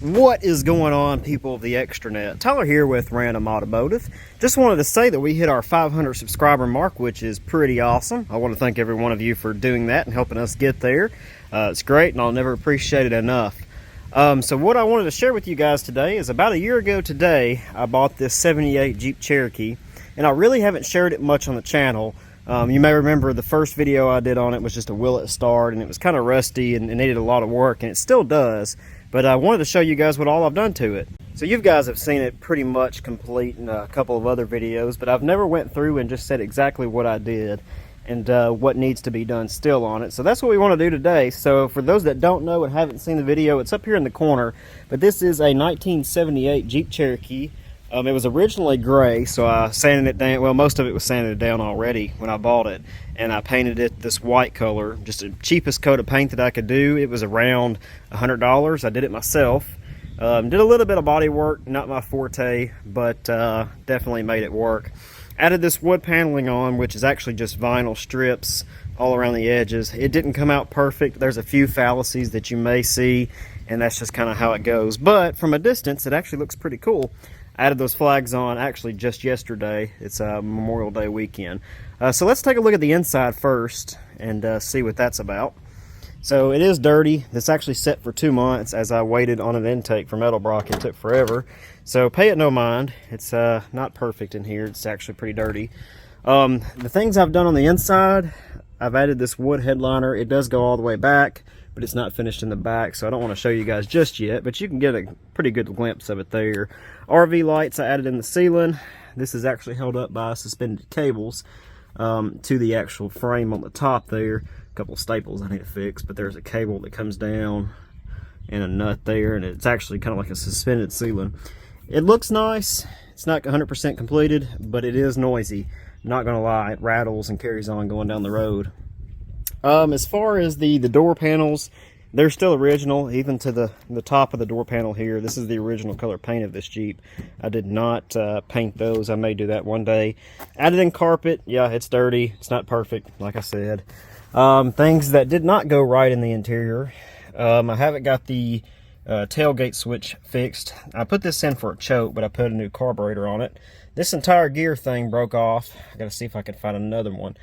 What is going on, people of the extranet? Tyler here with Random Automotive. Just wanted to say that we hit our 500 subscriber mark, which is pretty awesome. I want to thank every one of you for doing that and helping us get there. It's great, and I'll never appreciate it enough. So what I wanted to share with you guys today is about a year ago today, I bought this 78 Jeep Cherokee, and I really haven't shared it much on the channel. You may remember the first video I did on it was just a will it start, and it was kind of rusty and it needed a lot of work, and it still does. But I wanted to show you guys what all I've done to it. So you guys have seen it pretty much complete in a couple of other videos, but I've never went through and just said exactly what I did and what needs to be done still on it. So that's what we want to do today. So for those that don't know and haven't seen the video, it's up here in the corner. But this is a 1978 Jeep Cherokee. It was originally gray, so I sanded it down. Well, most of it was sanded down already when I bought it, and I painted it this white color, just the cheapest coat of paint that I could do. It was around $100. I did it myself. Did a little bit of body work, not my forte, but definitely made it work. Added this wood paneling on, which is actually just vinyl strips all around the edges. It didn't come out perfect. There's a few fallacies that you may see, and that's just kind of how it goes. But from a distance, it actually looks pretty cool. Added those flags on actually just yesterday. It's a Memorial Day weekend. So let's take a look at the inside first and see what that's about. So it is dirty. This actually set for 2 months as I waited on an intake from Edelbrock. It took forever. So pay it no mind. It's not perfect in here. It's actually pretty dirty. The things I've done on the inside, I've added this wood headliner. It does go all the way back, but it's not finished in the back, so I don't want to show you guys just yet, but you can get a pretty good glimpse of it there. RV lights I added in the ceiling. This is actually held up by suspended cables to the actual frame on the top there. A couple of staples I need to fix, but there's a cable that comes down and a nut there, and it's actually kind of like a suspended ceiling. It looks nice. It's not 100% completed, but it is noisy. I'm not gonna lie, it rattles and carries on going down the road. As far as the door panels, they're still original, even to the top of the door panel here. This is the original color paint of this Jeep. I did not paint those. I may do that one day. Added in carpet. Yeah, it's dirty. It's not perfect, like I said. Things that did not go right in the interior. I haven't got the tailgate switch fixed. I put this in for a choke, but I put a new carburetor on it. This entire gear thing broke off. I gotta see if I can find another one.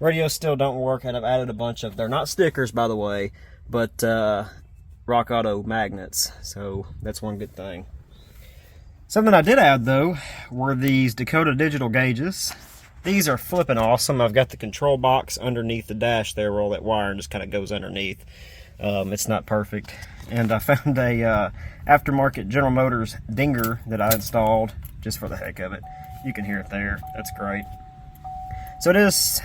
Radios still don't work, and I've added a bunch of, they're not stickers by the way, but Rock Auto magnets, so that's one good thing. Something I did add though were these Dakota digital gauges. These are flipping awesome. I've got the control box underneath the dash there where all that wiring just kind of goes underneath. It's not perfect, and I found a aftermarket General Motors dinger that I installed just for the heck of it. You can hear it there. That's great. So it is,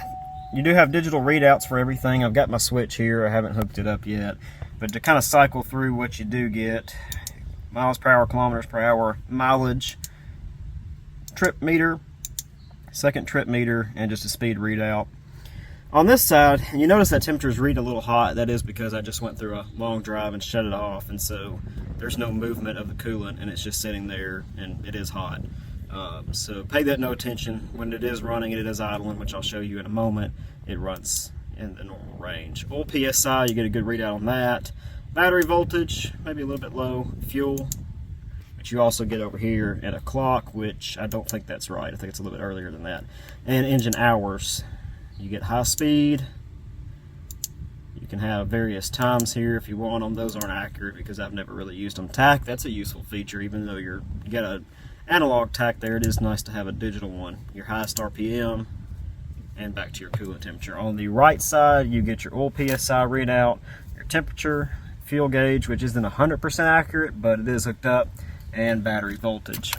you do have digital readouts for everything. I've got my switch here. I haven't hooked it up yet. But to kind of cycle through what you do get, miles per hour, kilometers per hour, mileage, trip meter, second trip meter, and just a speed readout. On this side, and you notice that temperature's reading a little hot. That is because I just went through a long drive and shut it off, and so there's no movement of the coolant, and it's just sitting there, and it is hot. So pay that no attention. When it is running and it is idling, which I'll show you in a moment, it runs in the normal range. Oil PSI, you get a good readout on that. Battery voltage, maybe a little bit low. Fuel, which you also get over here at a clock, which I don't think that's right. I think it's a little bit earlier than that. And engine hours. You get high speed. You can have various times here if you want them. Those aren't accurate because I've never really used them. Tach, that's a useful feature, even though you got a analog tach there. It is nice to have a digital one. Your highest RPM and back to your coolant temperature. On the right side, you get your oil PSI readout, your temperature, fuel gauge, which isn't 100% accurate, but it is hooked up, and battery voltage.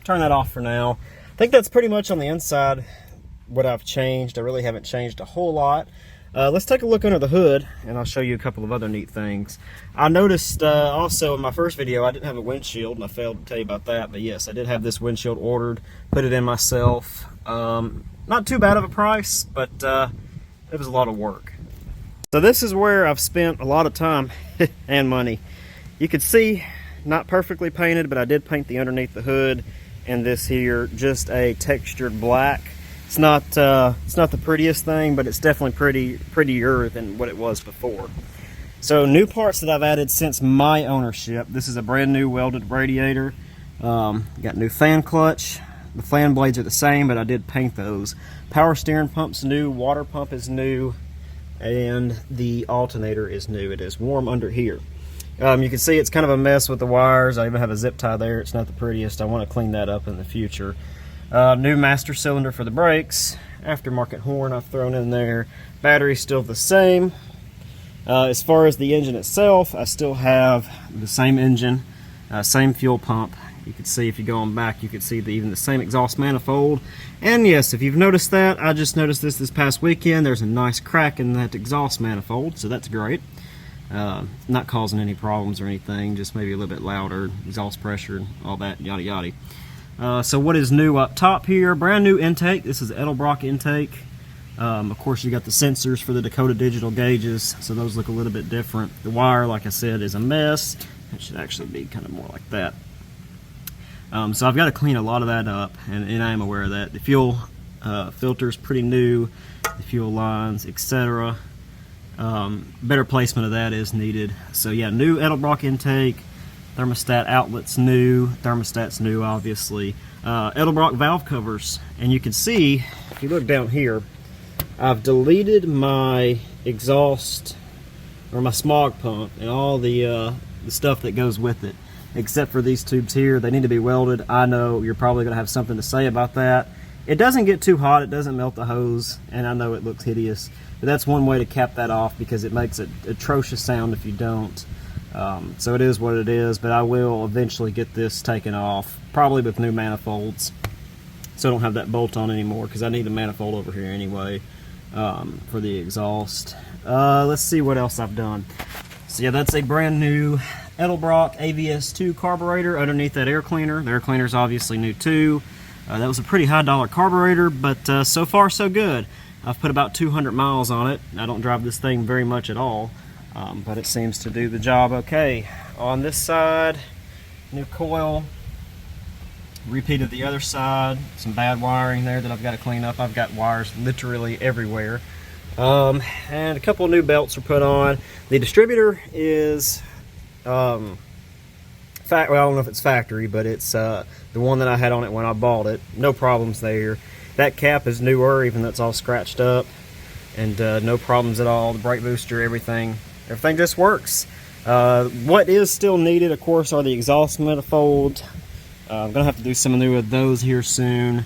Turn that off for now. I think that's pretty much on the inside what I've changed. I really haven't changed a whole lot. Let's take a look under the hood, and I'll show you a couple of other neat things. I noticed also in my first video I didn't have a windshield, and I failed to tell you about that, but yes, I did have this windshield ordered, put it in myself. Not too bad of a price, but it was a lot of work. So this is where I've spent a lot of time and money. You can see, not perfectly painted, but I did paint the underneath the hood, and this here, just a textured black. It's not the prettiest thing, but it's definitely prettier than what it was before. So new parts that I've added since my ownership. This is a brand new welded radiator. Got new fan clutch. The fan blades are the same, but I did paint those. Power steering pump's new, water pump is new, and the alternator is new. It is warm under here. You can see it's kind of a mess with the wires. I even have a zip tie there. It's not the prettiest. I want to clean that up in the future. New master cylinder for the brakes. Aftermarket horn I've thrown in there. Battery's still the same. As far as the engine itself, I still have the same engine, same fuel pump. You can see if you go on back, you can see even the same exhaust manifold. And yes, if you've noticed that, I just noticed this past weekend. There's a nice crack in that exhaust manifold, so that's great. Not causing any problems or anything, just maybe a little bit louder, exhaust pressure, and all that, yada yada. So what is new up top here? Brand new intake. This is Edelbrock intake. Of course, you got the sensors for the Dakota digital gauges, so those look a little bit different. The wire, like I said, is a mess. It should actually be kind of more like that. So I've got to clean a lot of that up, and I am aware of that. The fuel filter is pretty new, the fuel lines, etc. Better placement of that is needed. So yeah, new Edelbrock intake, thermostat outlet's new, thermostat's new obviously. Edelbrock valve covers, and you can see, if you look down here, I've deleted my exhaust, or my smog pump, and all the stuff that goes with it. Except for these tubes here. They need to be welded. I know you're probably going to have something to say about that. It doesn't get too hot, it doesn't melt the hose, and I know it looks hideous, but that's one way to cap that off because it makes an atrocious sound if you don't. So it is what it is, but I will eventually get this taken off, probably with new manifolds, so I don't have that bolt on anymore because I need a manifold over here anyway for the exhaust. Let's see what else I've done. So yeah, that's a brand new Edelbrock AVS2 carburetor underneath that air cleaner. The air cleaner is obviously new too. That was a pretty high dollar carburetor, but so far so good. I've put about 200 miles on it. I don't drive this thing very much at all, but it seems to do the job okay. On this side, new coil. Repeated the other side. Some bad wiring there that I've got to clean up. I've got wires literally everywhere. And a couple of new belts are put on. The distributor is well, I don't know if it's factory, but it's the one that I had on it when I bought it. No problems there. That cap is newer, even though it's all scratched up, and no problems at all. The brake booster, everything just works. What is still needed, of course, are the exhaust manifolds. I'm gonna have to do some new of those here soon,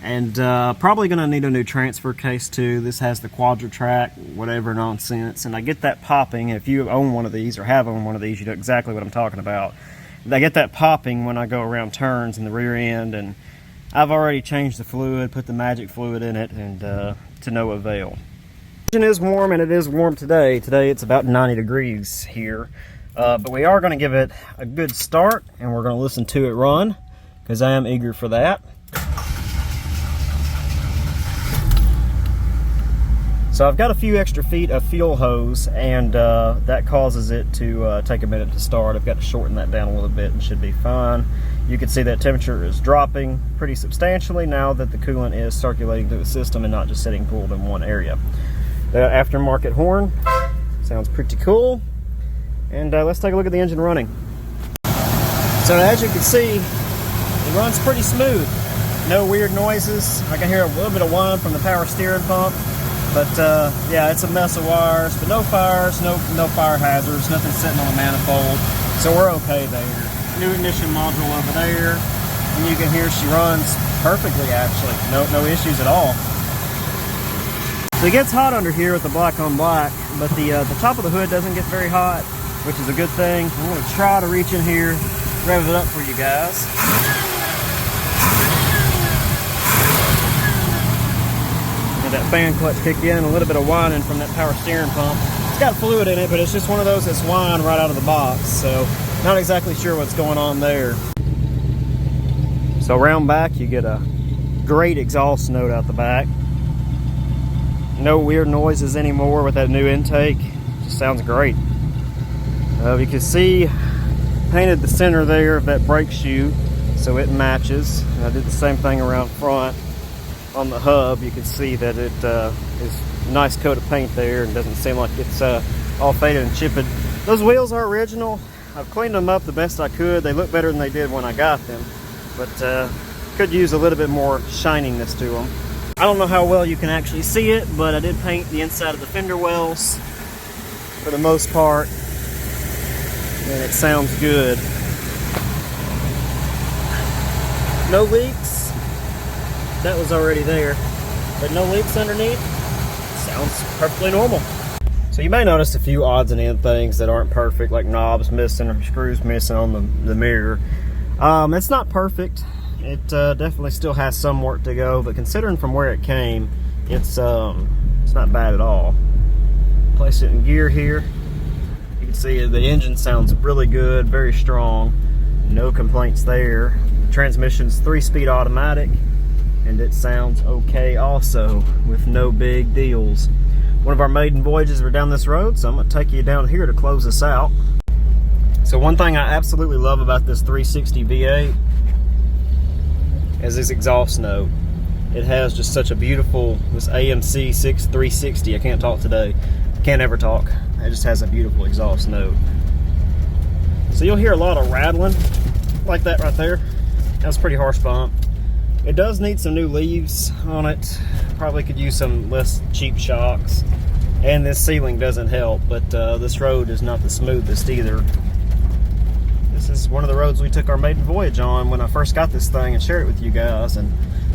and probably gonna need a new transfer case too. This has the Quadra-Track, whatever nonsense, and I get that popping. If you own one of these or have owned one of these, you know exactly what I'm talking about. I get that popping when I go around turns in the rear end, and I've already changed the fluid, put the magic fluid in it, and to no avail. The engine is warm, and it is warm today. Today it's about 90 degrees here, but we are going to give it a good start, and we're going to listen to it run, because I am eager for that. So I've got a few extra feet of fuel hose, and that causes it to take a minute to start. I've got to shorten that down a little bit and should be fine. You can see that temperature is dropping pretty substantially now that the coolant is circulating through the system and not just sitting cooled in one area. The aftermarket horn sounds pretty cool. And let's take a look at the engine running. So as you can see, it runs pretty smooth. No weird noises. I can hear a little bit of whine from the power steering pump. But yeah, it's a mess of wires, but no fires, no fire hazards, nothing sitting on the manifold, so we're okay there. New ignition module over there, and you can hear she runs perfectly actually, no issues at all. So it gets hot under here with the black on black, but the top of the hood doesn't get very hot, which is a good thing. I'm going to try to reach in here, rev it up for you guys. That fan clutch kicked in, a little bit of whining from that power steering pump. It's got fluid in it, but it's just one of those that's whine right out of the box, so not exactly sure what's going on there. So around back, you get a great exhaust note out the back. No weird noises anymore with that new intake. Just sounds great. You can see, painted the center there of that brake shoe so it matches. And I did the same thing around front. On the hub, you can see that it is a nice coat of paint there and doesn't seem like it's all faded and chipped. Those wheels are original. I've cleaned them up the best I could. They look better than they did when I got them, but could use a little bit more shininess to them. I don't know how well you can actually see it, but I did paint the inside of the fender wells for the most part, and it sounds good. No leaks. That was already there, but no leaks underneath. Sounds perfectly normal. So you may notice a few odds and end things that aren't perfect, like knobs missing or screws missing on the mirror. It's not perfect. It definitely still has some work to go, but considering from where it came, it's not bad at all. Place it in gear here. You can see the engine sounds really good, very strong. No complaints there. Transmission's 3-speed automatic, and it sounds okay also, with no big deals. One of our maiden voyages are down this road, so I'm going to take you down here to close this out. So one thing I absolutely love about this 360 V8 is this exhaust note. It has just such a beautiful, this AMC 360, I can't talk today, can't ever talk. It just has a beautiful exhaust note. So you'll hear a lot of rattling, like that right there. That's a pretty harsh bump. It does need some new leaves on it. Probably could use some less cheap shocks. And this ceiling doesn't help, but this road is not the smoothest either. This is one of the roads we took our maiden voyage on when I first got this thing and shared it with you guys, and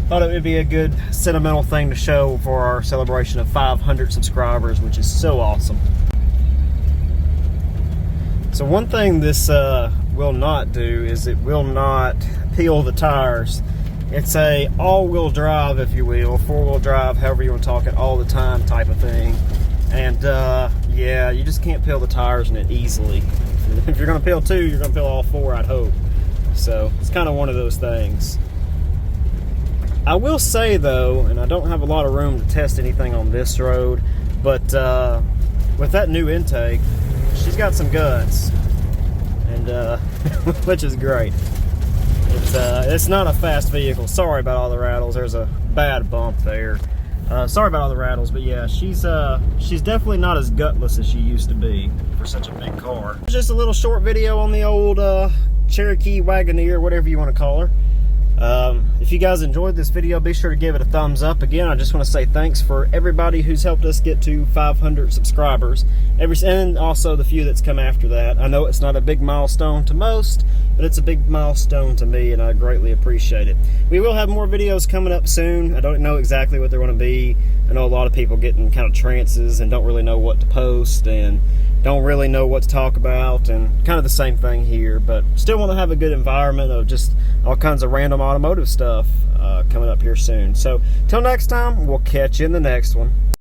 thought it would be a good sentimental thing to show for our celebration of 500 subscribers, which is so awesome. So one thing this will not do is it will not peel the tires. It's a all-wheel drive, if you will, 4-wheel drive, however you want to talk it, all the time type of thing. And yeah, you just can't peel the tires in it easily. If you're going to peel 2, you're going to peel all 4, I'd hope. So it's kind of one of those things. I will say though, and I don't have a lot of room to test anything on this road, but with that new intake, she's got some guts, and which is great. It's not a fast vehicle. Sorry about all the rattles. There's a bad bump there. Sorry about all the rattles, but yeah, she's definitely not as gutless as she used to be for such a big car. Just a little short video on the old Cherokee Wagoneer, whatever you want to call her. If you guys enjoyed this video, be sure to give it a thumbs up. Again, I just want to say thanks for everybody who's helped us get to 500 subscribers, and also the few that's come after that. I know it's not a big milestone to most, but it's a big milestone to me, and I greatly appreciate it. We will have more videos coming up soon. I don't know exactly what they're going to be. I know a lot of people getting kind of trances and don't really know what to post and don't really know what to talk about, and kind of the same thing here, but still want to have a good environment of just all kinds of random automotive stuff coming up here soon. So till next time, we'll catch you in the next one.